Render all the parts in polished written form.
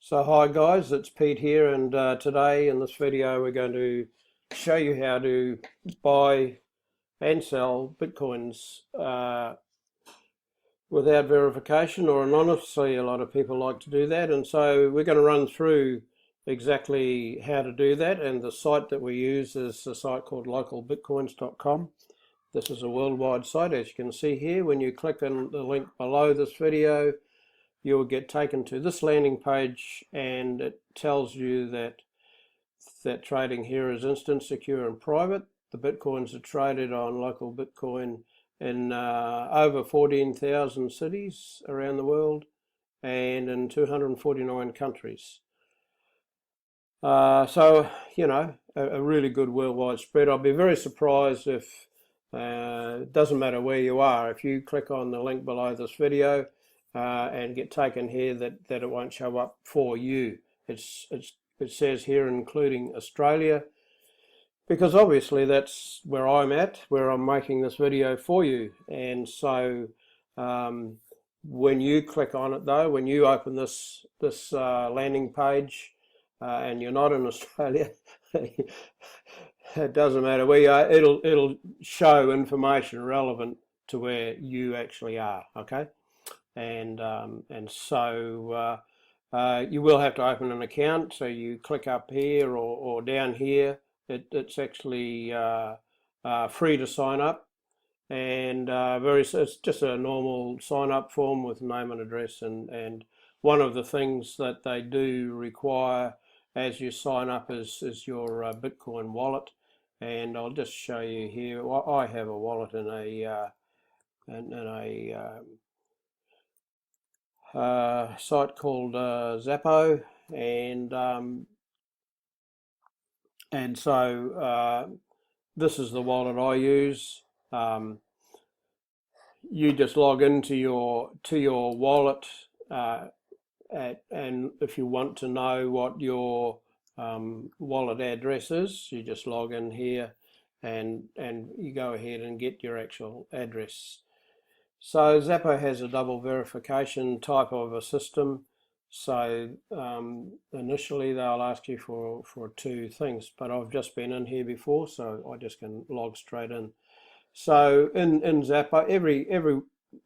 So hi guys, it's Pete here, and today in this video we're going to show you how to buy and sell Bitcoins without verification or anonymously. A lot of people like to do that, and so we're going to run through exactly how to do that. And the site that we use is a site called localbitcoins.com. This is a worldwide site, as you can see here. When you click on the link below this video, you will get taken to this landing page, and it tells you that trading here is instant, secure and private. The Bitcoins are traded on local Bitcoin in over 14,000 cities around the world and in 249 countries. So, you know, a really good worldwide spread. I'll be very surprised if, it doesn't matter where you are, if you click on the link below this video and get taken here, that it won't show up for you. It says here including Australia, because obviously that's where I'm at, where I'm making this video for you. And so when you click on it though, when you open this landing page and you're not in Australia, it doesn't matter where you are, it'll show information relevant to where you actually are, okay? And so you will have to open an account. So you click up here or down here. It's actually free to sign up, and it's just a normal sign up form with name and address. And one of the things that they do require as you sign up is your Bitcoin wallet. And I'll just show you here. I have a wallet in a site called Xapo, and so this is the wallet I use. You just log into your wallet, and if you want to know what your wallet address is, you just log in here, and you go ahead and get your actual address. So Xapo has a double verification type of a system. So initially they'll ask you for two things, but I've just been in here before, so I just can log straight in. So in Xapo, every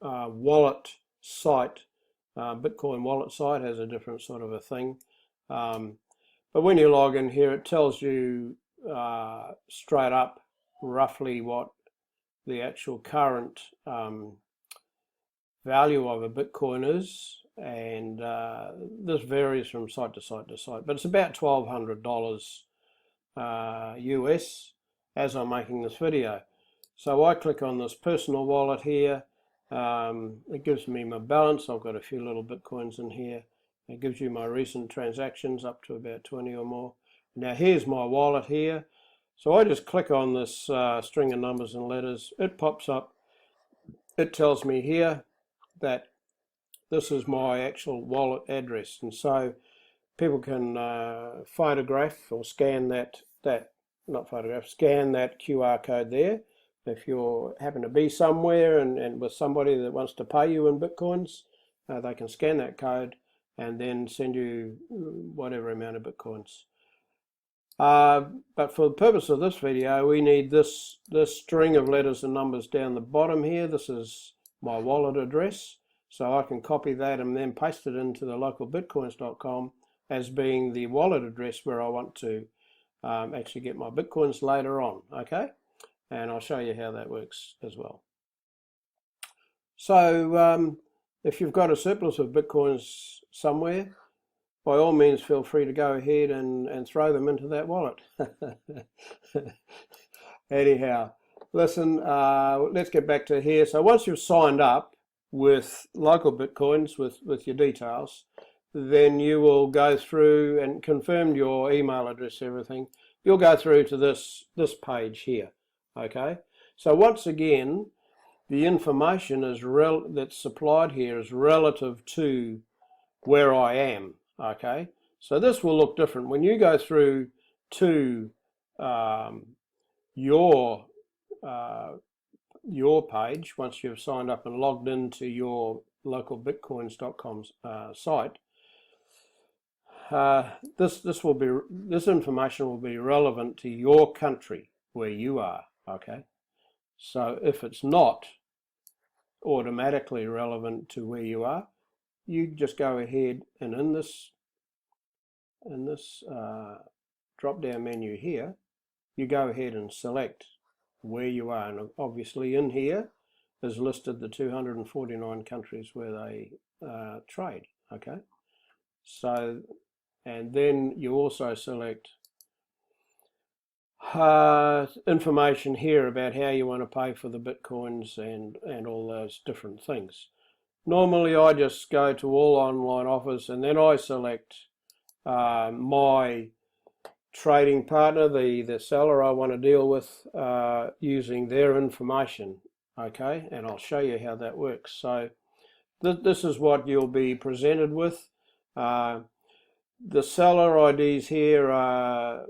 wallet site, Bitcoin wallet site, has a different sort of a thing. But when you log in here, it tells you straight up roughly what the actual current value of a Bitcoin is, and this varies from site to site to site, but it's about $1,200 US as I'm making this video. So I click on this personal wallet here. It gives me my balance. I've got a few little Bitcoins in here. It gives you my recent transactions up to about 20 or more. Now here's my wallet here. So I just click on this string of numbers and letters. It pops up. It tells me here that this is my actual wallet address, and so people can photograph or scan scan that QR code there. If you happen to be somewhere and with somebody that wants to pay you in Bitcoins, they can scan that code and then send you whatever amount of Bitcoins. But for the purpose of this video, we need this string of letters and numbers down the bottom here. This is my wallet address, so I can copy that and then paste it into the localbitcoins.com as being the wallet address where I want to actually get my Bitcoins later on, okay? And I'll show you how that works as well. So if you've got a surplus of Bitcoins somewhere, by all means feel free to go ahead and throw them into that wallet. Anyhow, listen, let's get back to here. So once you've signed up with local Bitcoins with your details, then you will go through and confirm your email address, everything. You'll go through to this page here, okay? So once again, the information that's supplied here is relative to where I am, okay? So this will look different. When you go through to your page, once you've signed up and logged into your localbitcoins.com site, this information will be relevant to your country where you are. Okay, so if it's not automatically relevant to where you are, you just go ahead and in this drop down menu here, you go ahead and select where you are, and obviously in here is listed the 249 countries where they trade. Okay, so, and then you also select information here about how you want to pay for the Bitcoins and all those different things. Normally I just go to all online offers and then I select my trading partner, the seller I want to deal with, using their information. Okay, and I'll show you how that works. So this is what you'll be presented with. The seller IDs here are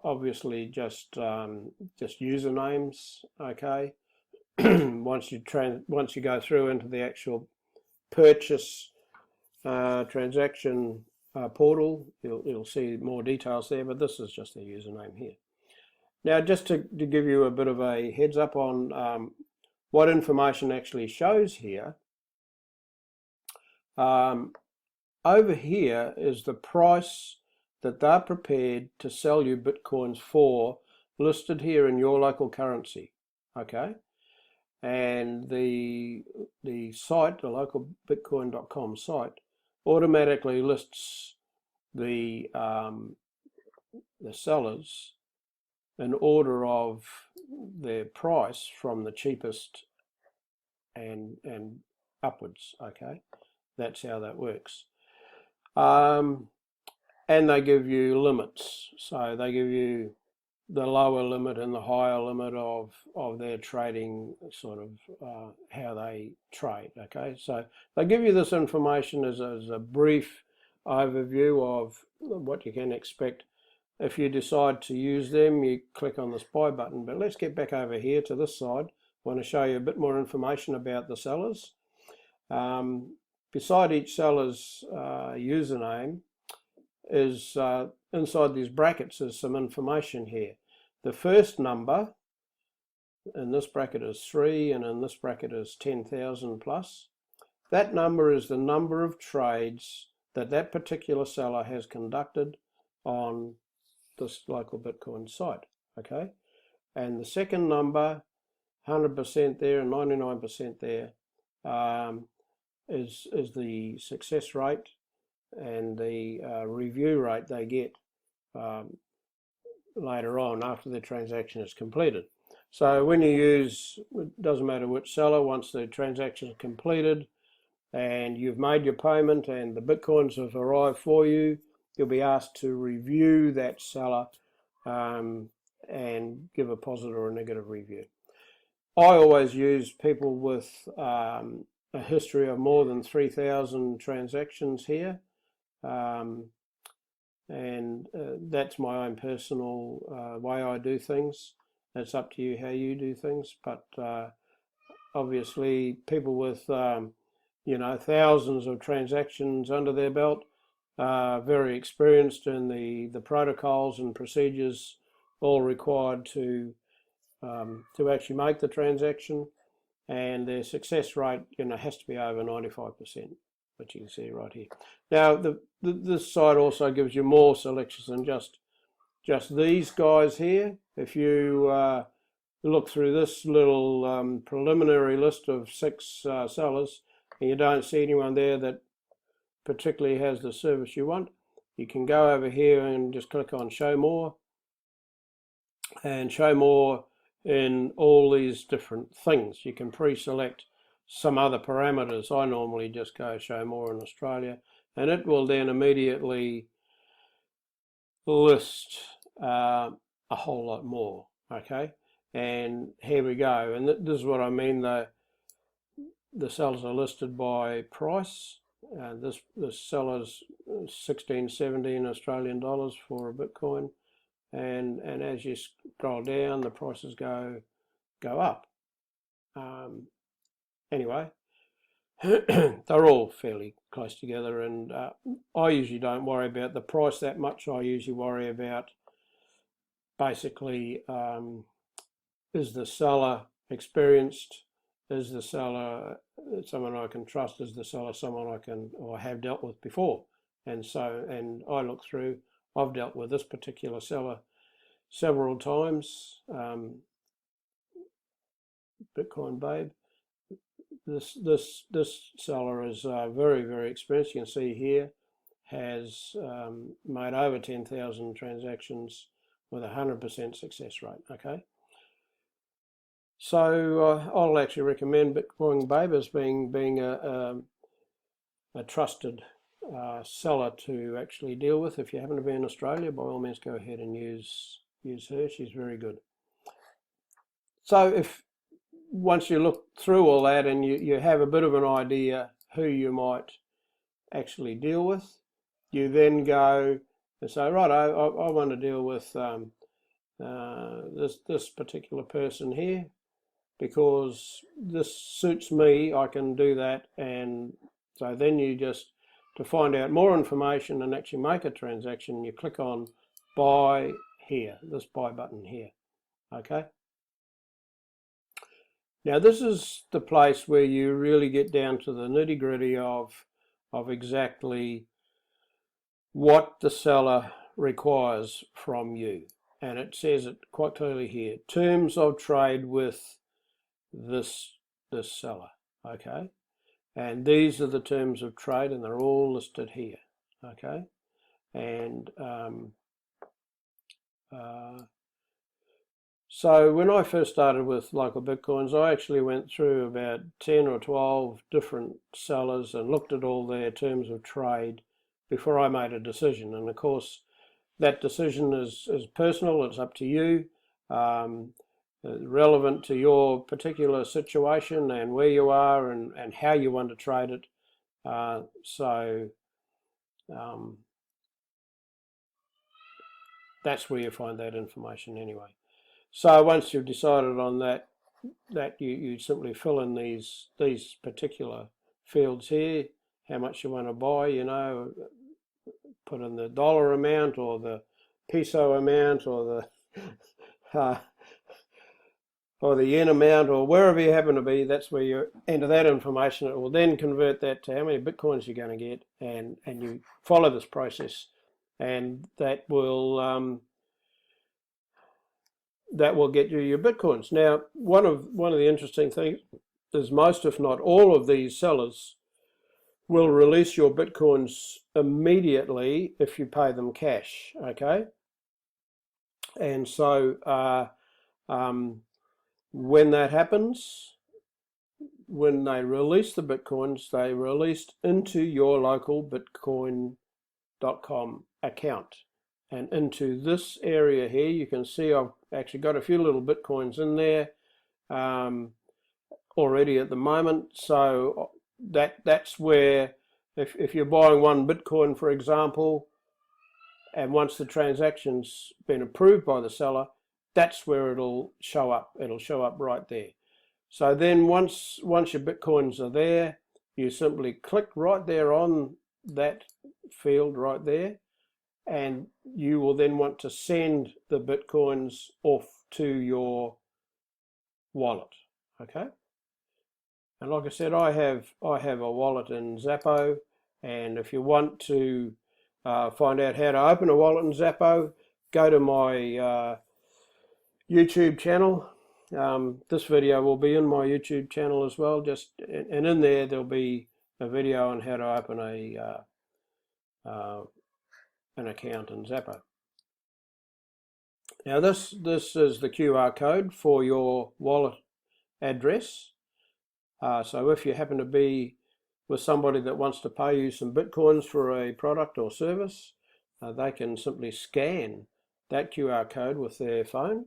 obviously just usernames. Okay, once you go through into the actual purchase transaction portal, you'll see more details there, but this is just the username here. Now, just to give you a bit of a heads up on what information actually shows here, over here is the price that they're prepared to sell you Bitcoins for, listed here in your local currency. Okay, and the site, the local bitcoin.com site, automatically lists the sellers in order of their price from the cheapest and upwards. Okay, that's how that works. And they give you limits, so they give you the lower limit and the higher limit of their trading, sort of how they trade. Okay, so they give you this information as a brief overview of what you can expect. If you decide to use them, you click on this buy button. But let's get back over here to this side. I want to show you a bit more information about the sellers. Beside each seller's username is inside these brackets is some information here. The first number in this bracket is 3 and in this bracket is 10,000 plus. That number is the number of trades that particular seller has conducted on this local Bitcoin site. Okay, and the second number, 100% there and 99% there, is the success rate and the review rate they get later on after the transaction is completed. So when you use, it doesn't matter which seller, once the transaction is completed and you've made your payment and the Bitcoins have arrived for you, you'll be asked to review that seller and give a positive or a negative review. I always use people with a history of more than 3,000 transactions here. That's my own personal way I do things. It's up to you how you do things, but obviously people with thousands of transactions under their belt are very experienced in the protocols and procedures all required to actually make the transaction, and their success rate has to be over 95%, which you can see right here. Now this site also gives you more selections than just these guys here. If you look through this little preliminary list of 6 sellers and you don't see anyone there that particularly has the service you want, you can go over here and just click on show more, and show more in all these different things. You can pre-select some other parameters. I normally just go show more in Australia, and it will then immediately list a whole lot more. Okay, and here we go, and this is what I mean. The sellers are listed by price. This seller's 1617 Australian dollars for a Bitcoin, and as you scroll down, the prices go up. Anyway, they're all fairly close together, and I usually don't worry about the price that much. I usually worry about basically, is the seller experienced? Is the seller someone I can trust? Is the seller someone I can or have dealt with before? And I look through, I've dealt with this particular seller several times, Bitcoin Babe. This seller is very, very experienced. You can see here, has made over 10,000 transactions with 100% success rate. Okay, so I'll actually recommend Bitcoin Babe as being a trusted seller to actually deal with. If you happen to be in Australia, by all means go ahead and use her. She's very good. So once you look through all that and you have a bit of an idea who you might actually deal with, you then go and say, right, I want to deal with this particular person here because this suits me, I can do that. And so then you just, to find out more information and actually make a transaction, you click on buy here, this buy button here. Okay. Now this is the place where you really get down to the nitty-gritty of exactly what the seller requires from you. And it says it quite clearly here, terms of trade with this seller. Okay. And these are the terms of trade, and they're all listed here. Okay. And so when I first started with Local Bitcoins, I actually went through about 10 or 12 different sellers and looked at all their terms of trade before I made a decision. And of course, that decision is personal, it's up to you, relevant to your particular situation and where you are and how you want to trade it. That's where you find that information anyway. So once you've decided on that you simply fill in these particular fields here, how much you want to buy, you know, put in the dollar amount or the peso amount or the yen amount or wherever you happen to be. That's where you enter that information. It will then convert that to how many Bitcoins you're going to get, and you follow this process, and that will get you your Bitcoins. Now, one of the interesting things is most, if not all, of these sellers will release your Bitcoins immediately if you pay them cash. Okay, and so when that happens, when they release the Bitcoins, they released into your local Bitcoin.com account. And into this area here, you can see I've actually got a few little Bitcoins in there already at the moment. So that's where, if you're buying one Bitcoin, for example, and once the transaction's been approved by the seller, that's where it'll show up. It'll show up right there. So then once your Bitcoins are there, you simply click right there on that field right there, and you will then want to send the Bitcoins off to your wallet. Okay. And like I said, I have a wallet in Xapo, and if you want to find out how to open a wallet in Xapo, go to my YouTube channel. This video will be in my YouTube channel as well. And in there there'll be a video on how to open an account in Xapo. Now this is the QR code for your wallet address. So if you happen to be with somebody that wants to pay you some Bitcoins for a product or service, they can simply scan that QR code with their phone,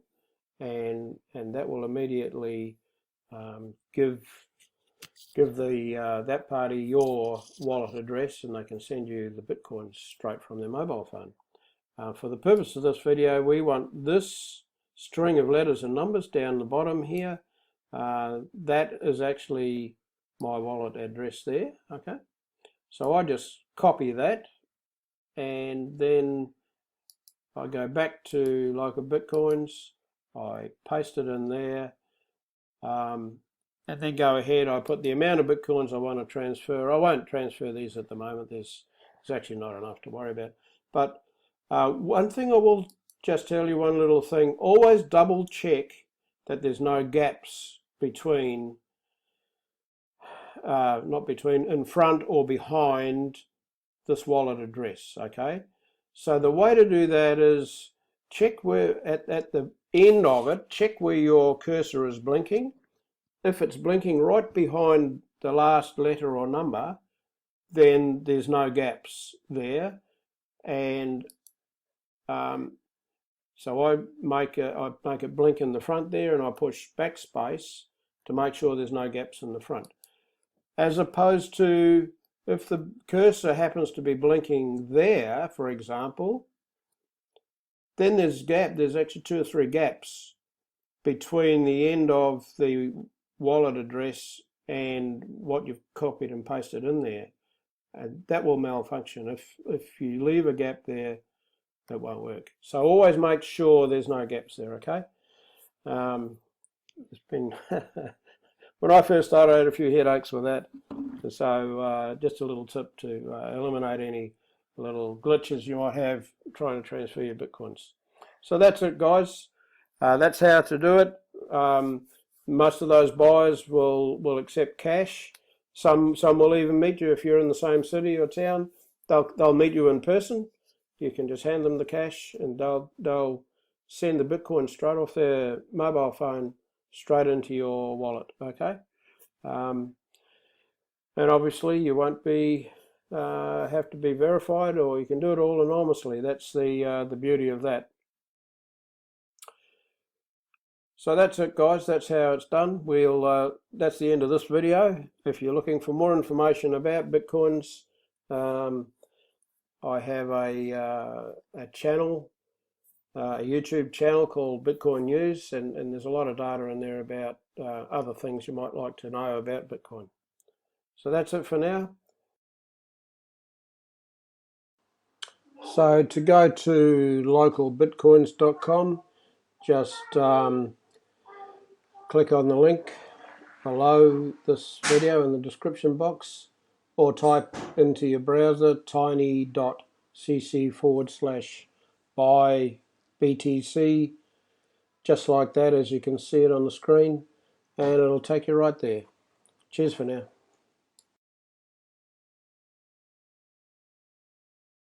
and that will immediately give that party your wallet address, and they can send you the Bitcoins straight from their mobile phone. For the purpose of this video, we want this string of letters and numbers down the bottom here. That is actually my wallet address there. Okay, so I just copy that, and then I go back to Local Bitcoins, I paste it in there, and then go ahead, I put the amount of Bitcoins I want to transfer. I won't transfer these at the moment, there's actually not enough to worry about. But one thing I will just tell you, one little thing, always double check that there's no gaps between, not between, in front or behind this wallet address, okay? So the way to do that is check where, at the end of it, check where your cursor is blinking. If it's blinking right behind the last letter or number, then there's no gaps there. And so I make it blink in the front there, and I push backspace to make sure there's no gaps in the front. As opposed to if the cursor happens to be blinking there, for example, then there's actually 2 or 3 gaps between the end of the wallet address and what you've copied and pasted in there. And that will malfunction. If you leave a gap there, that won't work. So always make sure there's no gaps there, okay? It's been when I first started, I had a few headaches with that. So just a little tip to eliminate any little glitches you might have trying to transfer your Bitcoins. So that's it, guys. That's how to do it. Most of those buyers will accept cash. Some will even meet you if you're in the same city or town. They'll meet you in person. You can just hand them the cash, and they'll send the Bitcoin straight off their mobile phone straight into your wallet. Okay, and obviously you won't be have to be verified, or you can do it all anonymously. That's the beauty of that. So that's it, guys. That's how it's done. That's the end of this video. If you're looking for more information about Bitcoins, I have a channel, a YouTube channel called Bitcoin News, and there's a lot of data in there about other things you might like to know about Bitcoin. So that's it for now. So to go to localbitcoins.com, just click on the link below this video in the description box, or type into your browser tiny.cc/buy BTC, just like that, as you can see it on the screen, and it'll take you right there. Cheers for now.